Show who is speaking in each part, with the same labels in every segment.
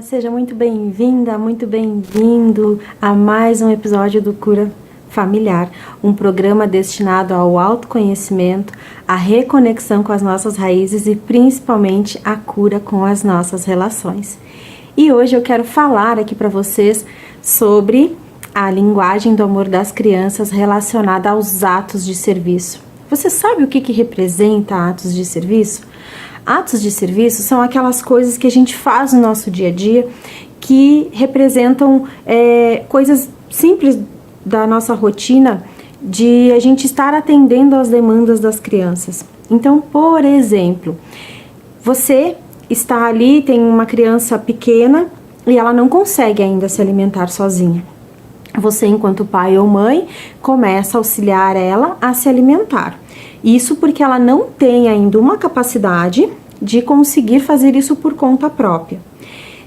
Speaker 1: seja muito bem-vinda, muito bem-vindo a mais um episódio do Cura Familiar, um programa destinado ao autoconhecimento, à reconexão com as nossas raízes e principalmente a cura com as nossas relações. E hoje eu quero falar aqui para vocês sobre a linguagem do amor das crianças relacionada aos atos de serviço. Você sabe o que representa atos de serviço? Atos de serviço são aquelas coisas que a gente faz no nosso dia a dia que representam coisas simples da nossa rotina de a gente estar atendendo às demandas das crianças. Então, por exemplo, você está ali, tem uma criança pequena e ela não consegue ainda se alimentar sozinha. Você, enquanto pai ou mãe, começa a auxiliar ela a se alimentar. Isso porque ela não tem ainda uma capacidade de conseguir fazer isso por conta própria.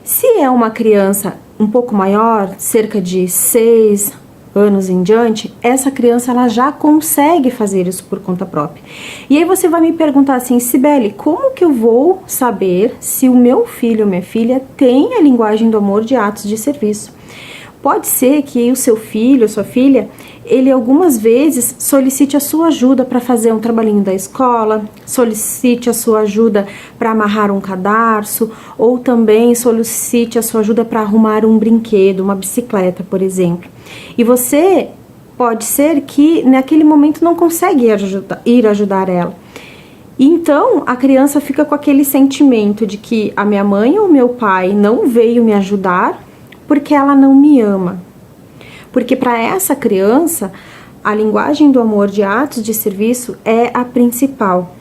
Speaker 1: Se é uma criança um pouco maior, cerca de 6 anos em diante, essa criança ela já consegue fazer isso por conta própria. E aí você vai me perguntar assim, Cibele, como que eu vou saber se o meu filho ou minha filha tem a linguagem do amor de atos de serviço? Pode ser que o seu filho ou sua filha, ele algumas vezes solicite a sua ajuda para fazer um trabalhinho da escola, solicite a sua ajuda para amarrar um cadarço, ou também solicite a sua ajuda para arrumar um brinquedo, uma bicicleta, por exemplo. E você pode ser que naquele momento não consegue ir ajudar ela. Então, a criança fica com aquele sentimento de que a minha mãe ou meu pai não veio me ajudar porque ela não me ama. Porque para essa criança, a linguagem do amor de atos de serviço é a principal.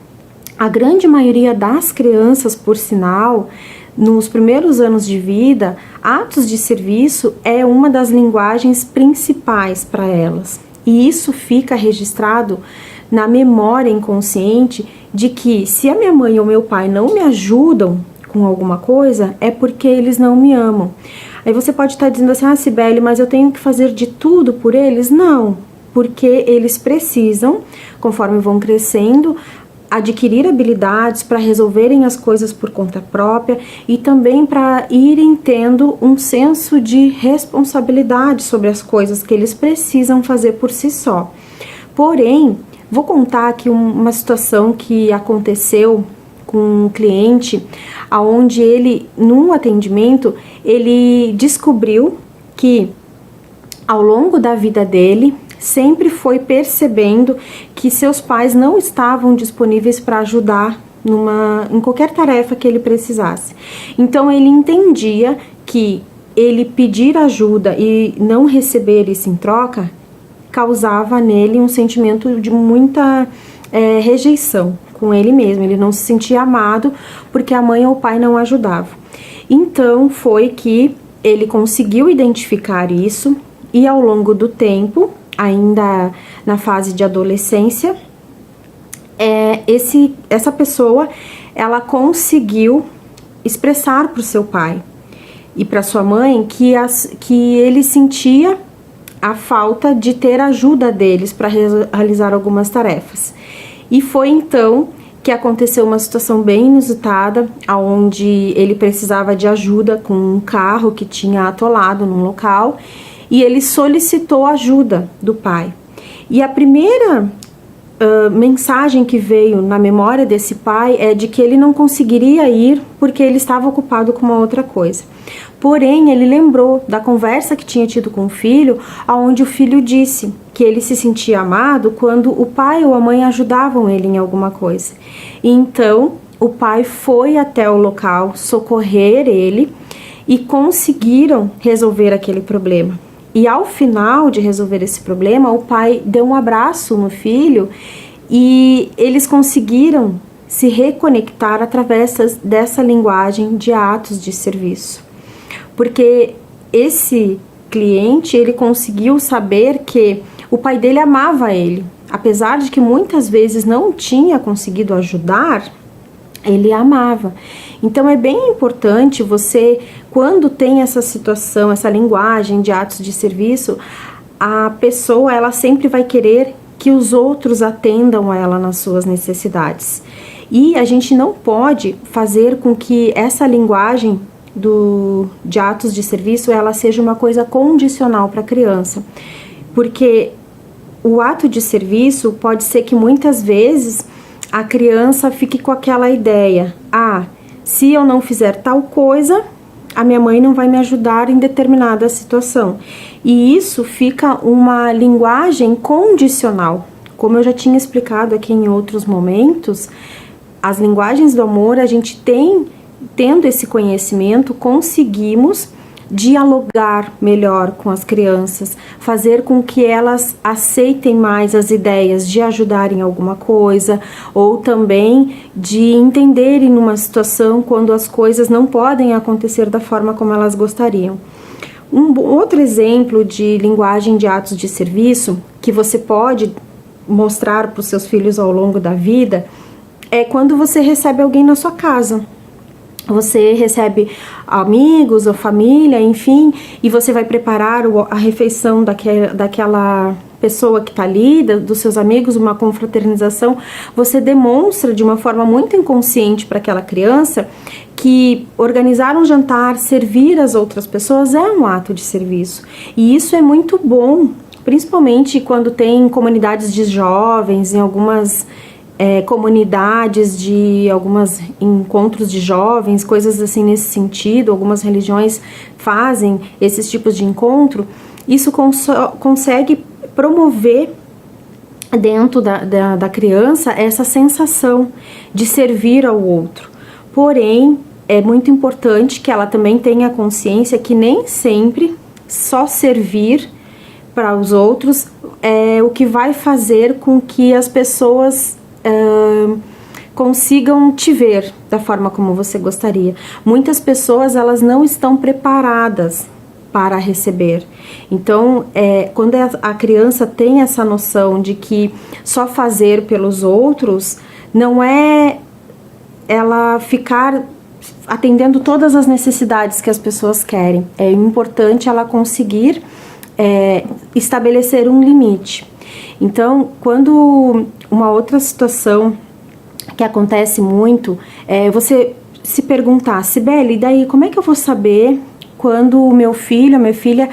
Speaker 1: A grande maioria das crianças, por sinal, nos primeiros anos de vida, atos de serviço é uma das linguagens principais para elas. E isso fica registrado na memória inconsciente de que se a minha mãe ou meu pai não me ajudam com alguma coisa, é porque eles não me amam. Aí você pode estar dizendo assim, Cibele, mas eu tenho que fazer de tudo por eles? Não, porque eles precisam, conforme vão crescendo, adquirir habilidades para resolverem as coisas por conta própria e também para irem tendo um senso de responsabilidade sobre as coisas que eles precisam fazer por si só. Porém, vou contar aqui uma situação que aconteceu com um cliente, aonde ele, num atendimento, ele descobriu que ao longo da vida dele, sempre foi percebendo que seus pais não estavam disponíveis para ajudar em qualquer tarefa que ele precisasse. Então ele entendia que ele pedir ajuda e não receber isso em troca causava nele um sentimento de muita rejeição com ele mesmo, ele não se sentia amado porque a mãe ou o pai não ajudavam. Então foi que ele conseguiu identificar isso e ao longo do tempo, ainda na fase de adolescência, essa pessoa ela conseguiu expressar para o seu pai e para sua mãe que ele sentia a falta de ter ajuda deles para realizar algumas tarefas. E foi então que aconteceu uma situação bem inusitada, onde ele precisava de ajuda com um carro que tinha atolado num local e ele solicitou ajuda do pai. E a primeira mensagem que veio na memória desse pai é de que ele não conseguiria ir porque ele estava ocupado com uma outra coisa. Porém, ele lembrou da conversa que tinha tido com o filho, onde o filho disse que ele se sentia amado quando o pai ou a mãe ajudavam ele em alguma coisa. E então, o pai foi até o local socorrer ele e conseguiram resolver aquele problema. E ao final de resolver esse problema, o pai deu um abraço no filho e eles conseguiram se reconectar através dessa linguagem de atos de serviço. Porque esse cliente, ele conseguiu saber que o pai dele amava ele. Apesar de que muitas vezes não tinha conseguido ajudar, ele amava. Então é bem importante você, quando tem essa situação, essa linguagem de atos de serviço, a pessoa ela sempre vai querer que os outros atendam a ela nas suas necessidades. E a gente não pode fazer com que essa linguagem de atos de serviço ela seja uma coisa condicional para a criança, porque o ato de serviço pode ser que muitas vezes a criança fique com aquela ideia: se eu não fizer tal coisa, a minha mãe não vai me ajudar em determinada situação. E isso fica uma linguagem condicional. Como eu já tinha explicado aqui em outros momentos, as linguagens do amor, a gente tendo esse conhecimento, conseguimos dialogar melhor com as crianças, fazer com que elas aceitem mais as ideias de ajudar em alguma coisa, ou também de entenderem numa situação quando as coisas não podem acontecer da forma como elas gostariam. Um outro exemplo de linguagem de atos de serviço que você pode mostrar para os seus filhos ao longo da vida é quando você recebe alguém na sua casa. Você recebe amigos ou família, enfim, e você vai preparar a refeição daquela pessoa que está ali, dos seus amigos, uma confraternização. Você demonstra de uma forma muito inconsciente para aquela criança que organizar um jantar, servir as outras pessoas é um ato de serviço. E isso é muito bom, principalmente quando tem comunidades de jovens, em algumas comunidades de alguns encontros de jovens, coisas assim nesse sentido. Algumas religiões fazem esses tipos de encontro. Isso consegue promover dentro da criança essa sensação de servir ao outro. Porém, é muito importante que ela também tenha consciência que nem sempre só servir para os outros é o que vai fazer com que as pessoas consigam te ver da forma como você gostaria. Muitas pessoas, elas não estão preparadas para receber. Então, quando a criança tem essa noção de que só fazer pelos outros não é ela ficar atendendo todas as necessidades que as pessoas querem. É importante ela conseguir estabelecer um limite. Então, quando uma outra situação que acontece muito é você se perguntar: Cibele, e daí como é que eu vou saber quando o meu filho, a minha filha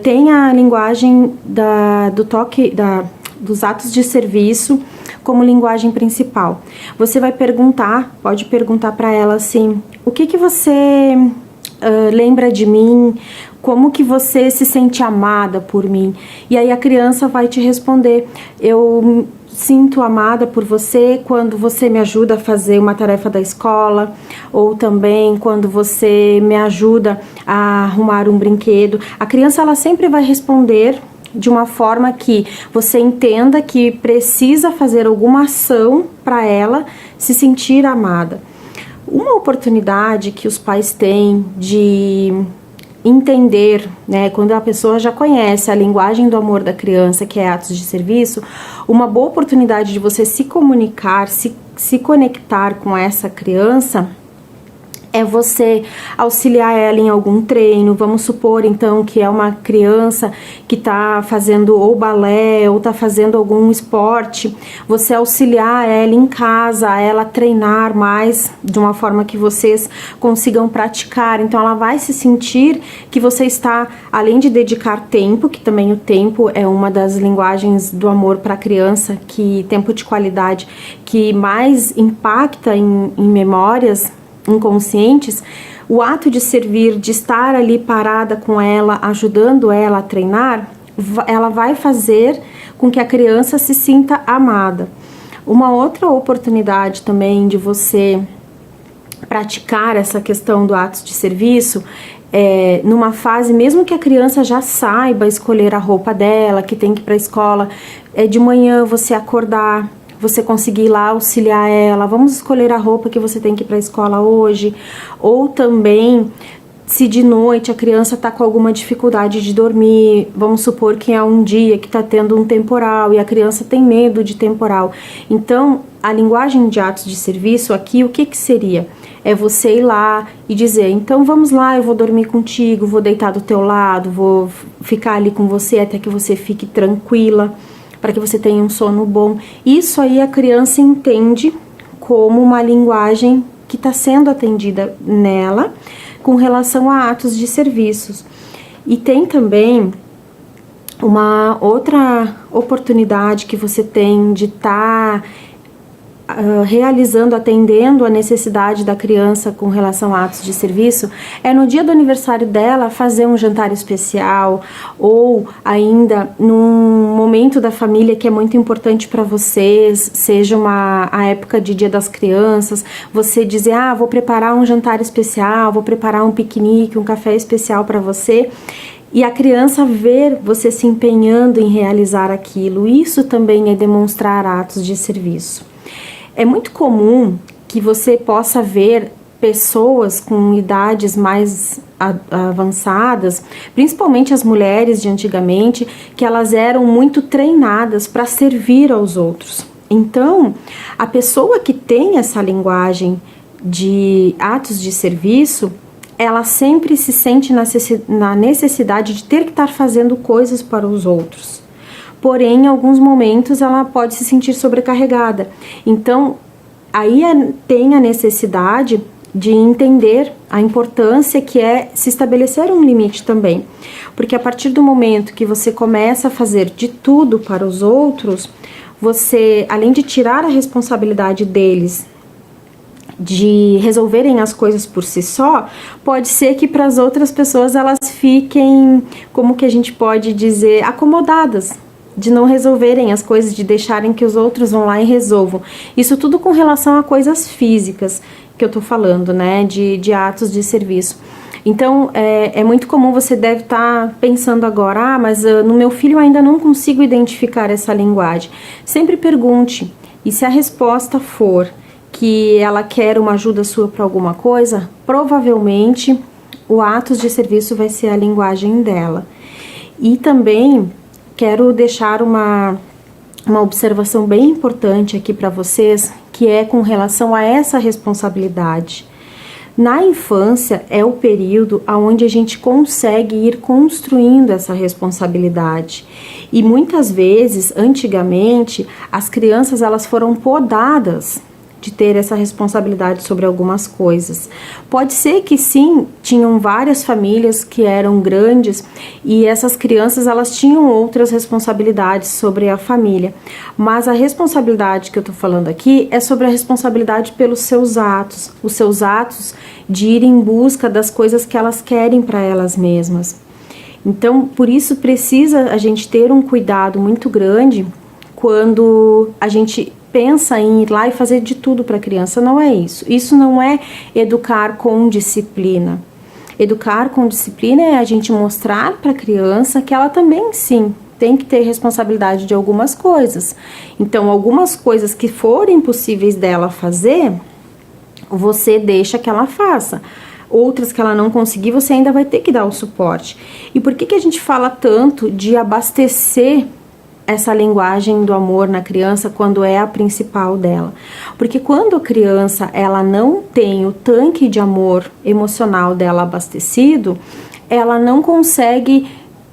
Speaker 1: tem a linguagem do toque, dos atos de serviço como linguagem principal? Você vai pode perguntar para ela assim: o que você lembra de mim? Como que você se sente amada por mim? E aí a criança vai te responder: eu sinto amada por você quando você me ajuda a fazer uma tarefa da escola, ou também quando você me ajuda a arrumar um brinquedo. A criança, ela sempre vai responder de uma forma que você entenda que precisa fazer alguma ação para ela se sentir amada. Uma oportunidade que os pais têm de entender, né, quando a pessoa já conhece a linguagem do amor da criança, que é atos de serviço, uma boa oportunidade de você se comunicar, se conectar com essa criança é você auxiliar ela em algum treino. Vamos supor, então, que é uma criança que está fazendo ou balé ou está fazendo algum esporte. Você auxiliar ela em casa, a ela treinar mais de uma forma que vocês consigam praticar. Então, ela vai se sentir que você está, além de dedicar tempo, que também o tempo é uma das linguagens do amor para a criança, que tempo de qualidade que mais impacta em memórias inconscientes. O ato de servir, de estar ali parada com ela, ajudando ela a treinar, ela vai fazer com que a criança se sinta amada. Uma outra oportunidade também de você praticar essa questão do ato de serviço numa fase, mesmo que a criança já saiba escolher a roupa dela, que tem que ir para a escola, de manhã você acordar, você conseguir ir lá auxiliar ela: vamos escolher a roupa que você tem que ir para a escola hoje. Ou também, se de noite a criança está com alguma dificuldade de dormir, vamos supor que é um dia que está tendo um temporal e a criança tem medo de temporal. Então, a linguagem de atos de serviço aqui, o que seria? É você ir lá e dizer: então vamos lá, eu vou dormir contigo, vou deitar do teu lado, vou ficar ali com você até que você fique tranquila, para que você tenha um sono bom. Isso aí a criança entende como uma linguagem que está sendo atendida nela com relação a atos de serviços. E tem também uma outra oportunidade que você tem de estar realizando, atendendo a necessidade da criança com relação a atos de serviço, é no dia do aniversário dela fazer um jantar especial, ou ainda num momento da família que é muito importante para vocês, seja a época de Dia das Crianças, você dizer, vou preparar um jantar especial, vou preparar um piquenique, um café especial para você, e a criança ver você se empenhando em realizar aquilo. Isso também é demonstrar atos de serviço. É muito comum que você possa ver pessoas com idades mais avançadas, principalmente as mulheres de antigamente, que elas eram muito treinadas para servir aos outros. Então, a pessoa que tem essa linguagem de atos de serviço, ela sempre se sente na necessidade de ter que estar fazendo coisas para os outros. Porém, em alguns momentos, ela pode se sentir sobrecarregada. Então, aí tem a necessidade de entender a importância que é se estabelecer um limite também. Porque a partir do momento que você começa a fazer de tudo para os outros, você, além de tirar a responsabilidade deles de resolverem as coisas por si só, pode ser que para as outras pessoas elas fiquem, como que a gente pode dizer, acomodadas, de não resolverem as coisas, de deixarem que os outros vão lá e resolvam. Isso tudo com relação a coisas físicas que eu tô falando, né, de atos de serviço. Então, é muito comum, você deve estar pensando agora, mas no meu filho eu ainda não consigo identificar essa linguagem. Sempre pergunte, e se a resposta for que ela quer uma ajuda sua para alguma coisa, provavelmente o atos de serviço vai ser a linguagem dela. E também quero deixar uma observação bem importante aqui para vocês, que é com relação a essa responsabilidade. Na infância é o período onde a gente consegue ir construindo essa responsabilidade. E muitas vezes, antigamente, as crianças elas foram podadas de ter essa responsabilidade sobre algumas coisas. Pode ser que sim, tinham várias famílias que eram grandes e essas crianças elas tinham outras responsabilidades sobre a família, mas a responsabilidade que eu tô falando aqui é sobre a responsabilidade pelos seus atos, os seus atos de ir em busca das coisas que elas querem para elas mesmas. Então, por isso precisa a gente ter um cuidado muito grande quando a gente pensa em ir lá e fazer de tudo para a criança. Não é isso. Isso não é educar com disciplina. Educar com disciplina é a gente mostrar para a criança que ela também, sim, tem que ter responsabilidade de algumas coisas. Então, algumas coisas que forem possíveis dela fazer, você deixa que ela faça. Outras que ela não conseguir, você ainda vai ter que dar o suporte. E por que a gente fala tanto de abastecer essa linguagem do amor na criança quando é a principal dela? Porque quando a criança ela não tem o tanque de amor emocional dela abastecido, ela não consegue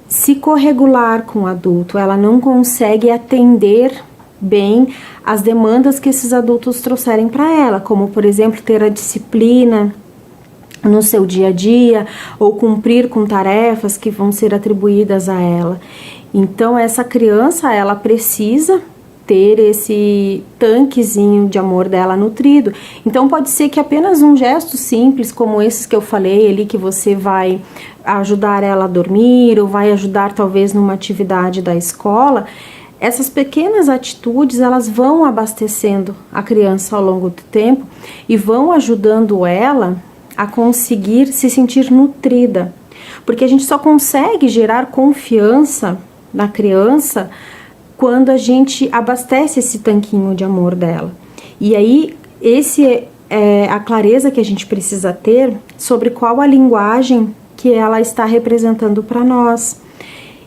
Speaker 1: se corregular com o adulto, ela não consegue atender bem as demandas que esses adultos trouxerem para ela, como por exemplo ter a disciplina no seu dia a dia ou cumprir com tarefas que vão ser atribuídas a ela. Então essa criança ela precisa ter esse tanquezinho de amor dela nutrido. Então pode ser que apenas um gesto simples como esses que eu falei ali, que você vai ajudar ela a dormir ou vai ajudar talvez numa atividade da escola, essas pequenas atitudes elas vão abastecendo a criança ao longo do tempo e vão ajudando ela a conseguir se sentir nutrida, porque a gente só consegue gerar confiança na criança quando a gente abastece esse tanquinho de amor dela. E aí esse é a clareza que a gente precisa ter sobre qual a linguagem que ela está representando para nós.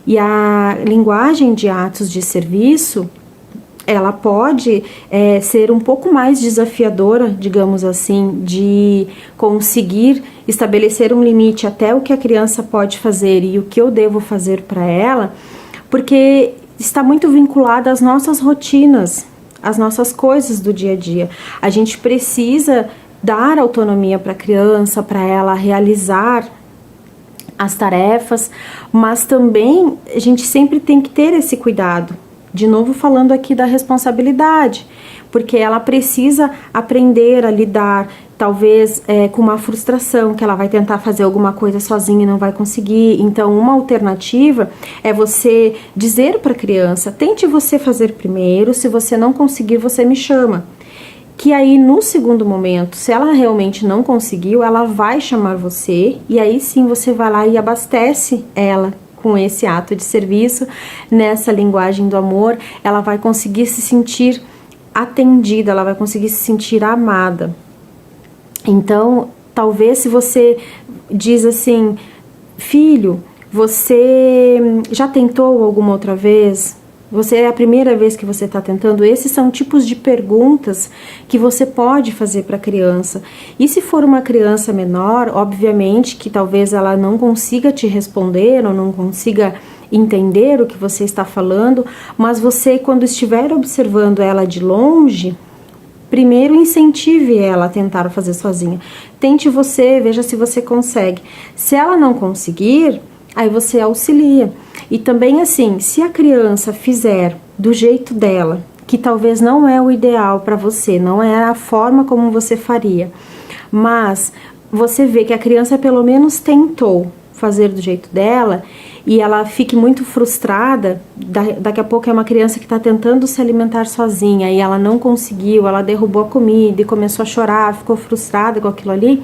Speaker 1: E a linguagem de atos de serviço, ela pode ser um pouco mais desafiadora, digamos assim, de conseguir estabelecer um limite até o que a criança pode fazer e o que eu devo fazer para ela, porque está muito vinculada às nossas rotinas, às nossas coisas do dia a dia. A gente precisa dar autonomia para a criança, para ela realizar as tarefas, mas também a gente sempre tem que ter esse cuidado. De novo falando aqui da responsabilidade, porque ela precisa aprender a lidar, talvez com uma frustração, que ela vai tentar fazer alguma coisa sozinha e não vai conseguir. Então, uma alternativa é você dizer para a criança, tente você fazer primeiro, se você não conseguir, você me chama. Que aí, no segundo momento, se ela realmente não conseguiu, ela vai chamar você, e aí sim você vai lá e abastece ela com esse ato de serviço, nessa linguagem do amor, ela vai conseguir se sentir atendida, ela vai conseguir se sentir amada. Então, talvez se você diz assim, filho, você já tentou alguma outra vez? Você é a primeira vez que você está tentando? Esses são tipos de perguntas que você pode fazer para a criança. E se for uma criança menor, obviamente que talvez ela não consiga te responder ou não consiga entender o que você está falando, mas você, quando estiver observando ela de longe, primeiro incentive ela a tentar fazer sozinha. Tente você, veja se você consegue. Se ela não conseguir, aí você auxilia. E também assim, se a criança fizer do jeito dela, que talvez não é o ideal para você, não é a forma como você faria, mas você vê que a criança pelo menos tentou fazer do jeito dela e ela fique muito frustrada, daqui a pouco é uma criança que está tentando se alimentar sozinha e ela não conseguiu, ela derrubou a comida e começou a chorar, ficou frustrada com aquilo ali,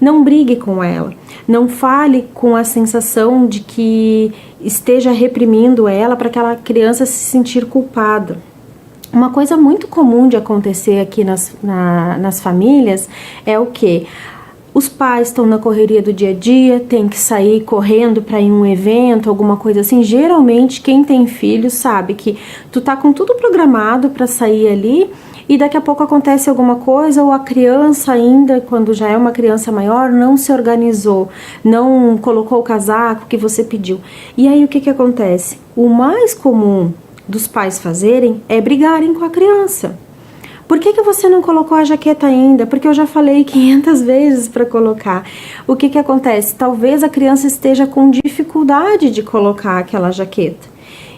Speaker 1: não brigue com ela, não fale com a sensação de que esteja reprimindo ela para aquela criança se sentir culpada. Uma coisa muito comum de acontecer aqui nas famílias é o quê? Os pais estão na correria do dia a dia, tem que sair correndo para ir em um evento, alguma coisa assim. Geralmente, quem tem filho sabe que tu tá com tudo programado para sair ali e daqui a pouco acontece alguma coisa ou a criança ainda, quando já é uma criança maior, não se organizou, não colocou o casaco que você pediu. E aí o que acontece? O mais comum dos pais fazerem é brigarem com a criança. Por que você não colocou a jaqueta ainda? Porque eu já falei 500 vezes para colocar. O que acontece? Talvez a criança esteja com dificuldade de colocar aquela jaqueta.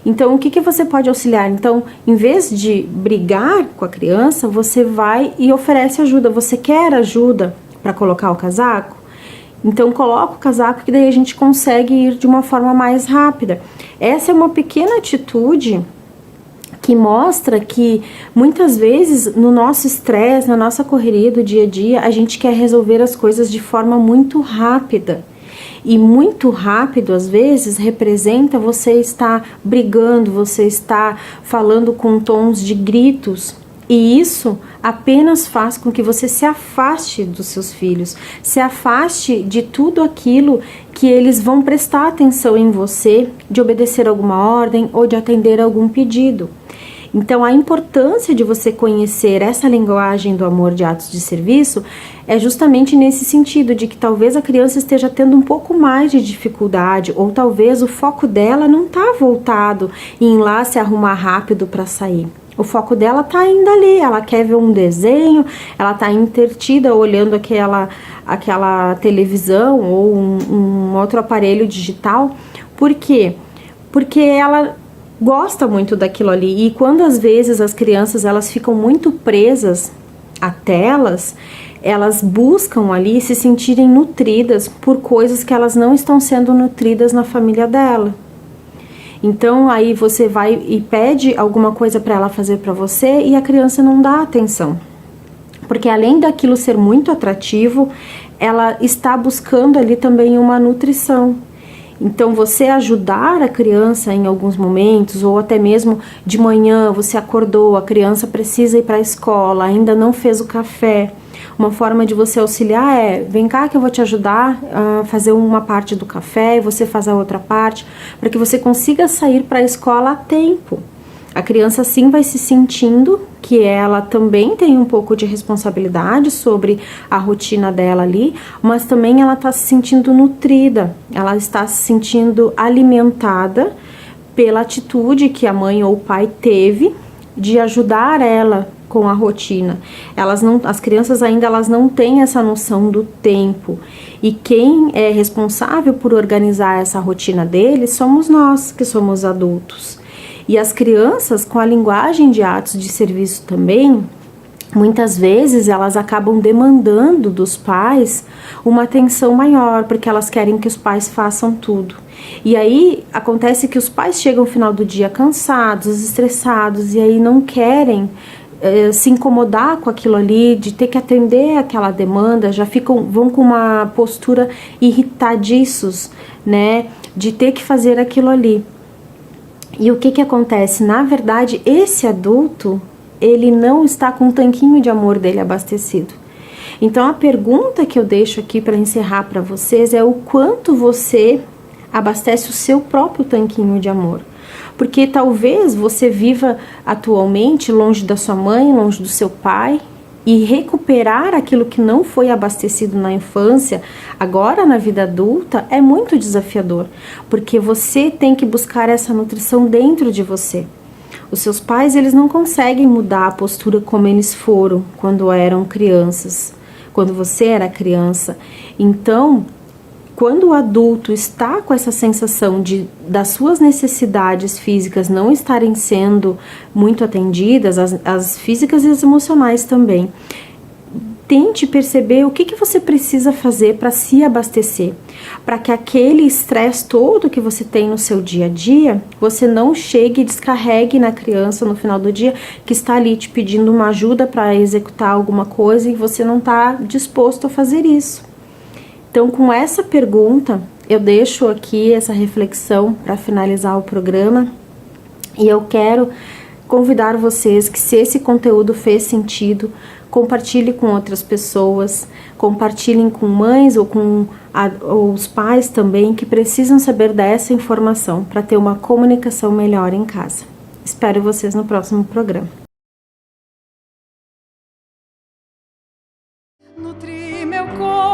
Speaker 1: Então, o que você pode auxiliar? Então, em vez de brigar com a criança, você vai e oferece ajuda. Você quer ajuda para colocar o casaco? Então, coloca o casaco que daí a gente consegue ir de uma forma mais rápida. Essa é uma pequena atitude que mostra que muitas vezes no nosso estresse, na nossa correria do dia a dia, a gente quer resolver as coisas de forma muito rápida. E muito rápido, às vezes, representa você estar brigando, você estar falando com tons de gritos. E isso apenas faz com que você se afaste dos seus filhos, se afaste de tudo aquilo que eles vão prestar atenção em você, de obedecer alguma ordem ou de atender algum pedido. Então, a importância de você conhecer essa linguagem do amor de atos de serviço é justamente nesse sentido, de que talvez a criança esteja tendo um pouco mais de dificuldade, ou talvez o foco dela não está voltado em ir lá se arrumar rápido para sair. O foco dela está ainda ali, ela quer ver um desenho, ela está entretida olhando aquela televisão ou um outro aparelho digital. Por quê? Porque ela gosta muito daquilo ali, e quando às vezes as crianças elas ficam muito presas a telas, elas buscam ali se sentirem nutridas por coisas que elas não estão sendo nutridas na família dela. Então aí você vai e pede alguma coisa para ela fazer para você e a criança não dá atenção, porque além daquilo ser muito atrativo, ela está buscando ali também uma nutrição. Então, você ajudar a criança em alguns momentos, ou até mesmo de manhã, você acordou, a criança precisa ir para a escola, ainda não fez o café. Uma forma de você auxiliar é, vem cá que eu vou te ajudar a fazer uma parte do café e você faz a outra parte, para que você consiga sair para a escola a tempo. A criança assim vai se sentindo que ela também tem um pouco de responsabilidade sobre a rotina dela ali, mas também ela está se sentindo nutrida, ela está se sentindo alimentada pela atitude que a mãe ou o pai teve de ajudar ela com a rotina. As crianças ainda elas não têm essa noção do tempo. E quem é responsável por organizar essa rotina deles somos nós, que somos adultos. E as crianças, com a linguagem de atos de serviço também, muitas vezes elas acabam demandando dos pais uma atenção maior, porque elas querem que os pais façam tudo. E aí acontece que os pais chegam no final do dia cansados, estressados, e aí não querem se incomodar com aquilo ali, de ter que atender aquela demanda, vão com uma postura irritadiços, né, de ter que fazer aquilo ali. E o que acontece? Na verdade, esse adulto, ele não está com o tanquinho de amor dele abastecido. Então, a pergunta que eu deixo aqui para encerrar para vocês é o quanto você abastece o seu próprio tanquinho de amor. Porque talvez você viva atualmente longe da sua mãe, longe do seu pai, e recuperar aquilo que não foi abastecido na infância, agora na vida adulta, é muito desafiador, porque você tem que buscar essa nutrição dentro de você. Os seus pais, eles não conseguem mudar a postura como eles foram quando eram crianças, quando você era criança. Então, quando o adulto está com essa sensação das suas necessidades físicas não estarem sendo muito atendidas, as físicas e as emocionais também, tente perceber o que você precisa fazer para se abastecer, para que aquele estresse todo que você tem no seu dia a dia, você não chegue e descarregue na criança no final do dia, que está ali te pedindo uma ajuda para executar alguma coisa e você não está disposto a fazer isso. Então, com essa pergunta, eu deixo aqui essa reflexão para finalizar o programa, e eu quero convidar vocês que, se esse conteúdo fez sentido, compartilhe com outras pessoas, compartilhem com mães ou com os pais também que precisam saber dessa informação para ter uma comunicação melhor em casa. Espero vocês no próximo programa.
Speaker 2: Nutri meu corpo.